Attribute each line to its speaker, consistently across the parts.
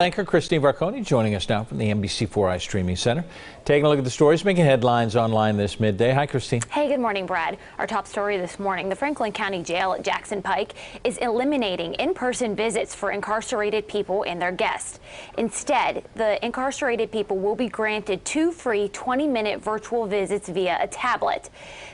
Speaker 1: Anchor Christine Varconi joining us now from the NBC4 Streaming Center. Taking a look at the stories making headlines online this midday. Hi, Christine.
Speaker 2: Hey, good morning, Brad. Our top story this morning, the Franklin County Jail at Jackson Pike is eliminating in-person visits for incarcerated people and their guests. Instead, the incarcerated people will be granted 2 free 20-minute virtual visits via a tablet.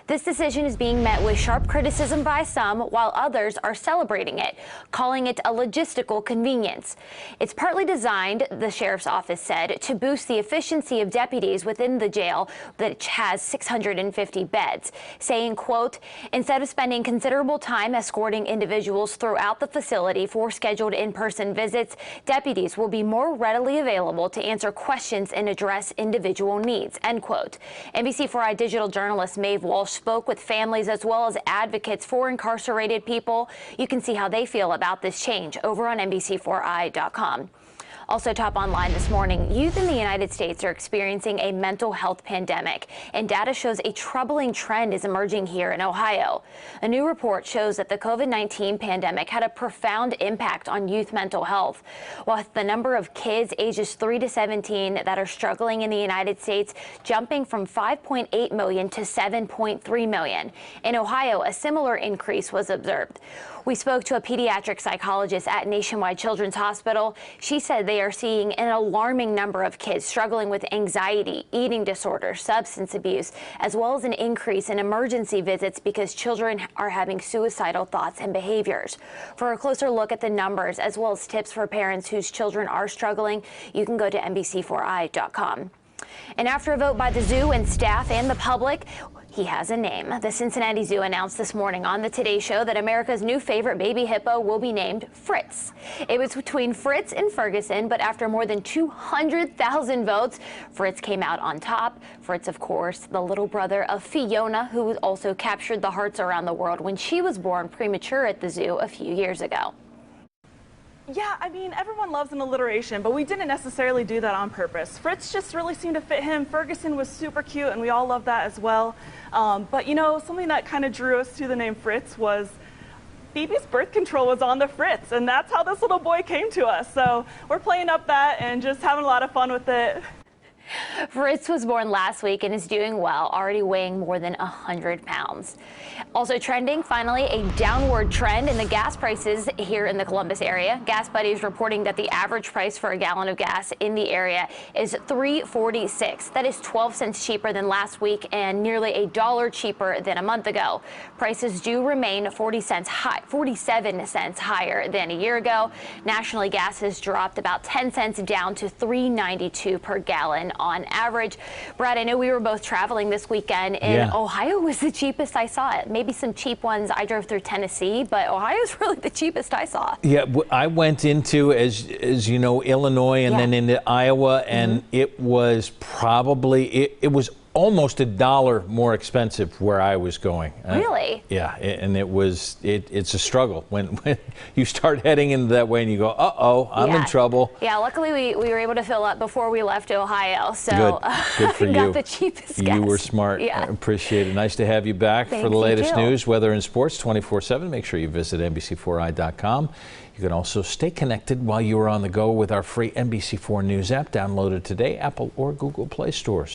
Speaker 2: This decision is being met with sharp criticism by some, while others are celebrating it, calling it a logistical convenience. It's partly designed, the sheriff's office said, to boost the efficiency of deputies within the jail that has 650 beds, saying, quote, instead of spending considerable time escorting individuals throughout the facility for scheduled in-person visits, deputies will be more readily available to answer questions and address individual needs, end quote. NBC4 digital journalist Maeve Walsh spoke with families as well as advocates for incarcerated people. You can see how they feel about this change over on NBC4i.com. Also top online this morning, youth in the United States are experiencing a mental health pandemic, and data shows a troubling trend is emerging here in Ohio. A new report shows that the COVID-19 pandemic had a profound impact on youth mental health, with the number of kids ages 3 to 17 that are struggling in the United States jumping from 5.8 million to 7.3 million. In Ohio, a similar increase was observed. We spoke to a pediatric psychologist at Nationwide Children's Hospital. She said they are seeing an alarming number of kids struggling with anxiety, eating disorders, substance abuse, as well as an increase in emergency visits because children are having suicidal thoughts and behaviors. For a closer look at the numbers, as well as tips for parents whose children are struggling, you can go to NBC4i.com. And after a vote by the zoo and staff and the public, he has a name. The Cincinnati Zoo announced this morning on the Today Show that America's new favorite baby hippo will be named Fritz. It was between Fritz and Ferguson, but after more than 200,000 votes, Fritz came out on top. Fritz, of course, the little brother of Fiona, who also captured the hearts around the world when she was born premature at the zoo a few years ago.
Speaker 3: Yeah, I mean, everyone loves an alliteration, but we didn't necessarily do that on purpose. Fritz just really seemed to fit him. Ferguson was super cute, and we all love that as well. But you know, something that kind of drew us to the name Fritz was Phoebe's birth control was on the Fritz, and that's how this little boy came to us. So we're playing up that and just having a lot of fun with it.
Speaker 2: Fritz was born last week and is doing well, already weighing more than 100 pounds. Also trending, finally, a downward trend in the gas prices here in the Columbus area. Gas Buddies reporting that the average price for a gallon of gas in the area is $3.46. That is 12 cents cheaper than last week and nearly $1 cheaper than a month ago. Prices do remain 47 cents higher than a year ago. Nationally, gas has dropped about 10 cents down to $3.92 per gallon on average. Brad, I know we were both traveling this weekend, and Ohio was the cheapest I saw it. Maybe some cheap ones. I drove through Tennessee, but Ohio's really the cheapest I saw. Yeah,
Speaker 1: I went into, as you know, Illinois and then into Iowa, and it was probably, it was almost $1 more expensive where I was going.
Speaker 2: Really?
Speaker 1: Yeah, and it's a struggle when you start heading into that way and you go, uh-oh, I'm in trouble.
Speaker 2: Yeah, luckily we were able to fill up before we left Ohio, so
Speaker 1: good for you.
Speaker 2: Got the cheapest gas.
Speaker 1: You were smart.
Speaker 2: Yeah.
Speaker 1: I appreciate it. Nice to have you back for the latest news, weather, and sports 24/7. Make sure you visit NBC4i.com. You can also stay connected while you are on the go with our free NBC4 News app. Download it today, Apple or Google Play stores.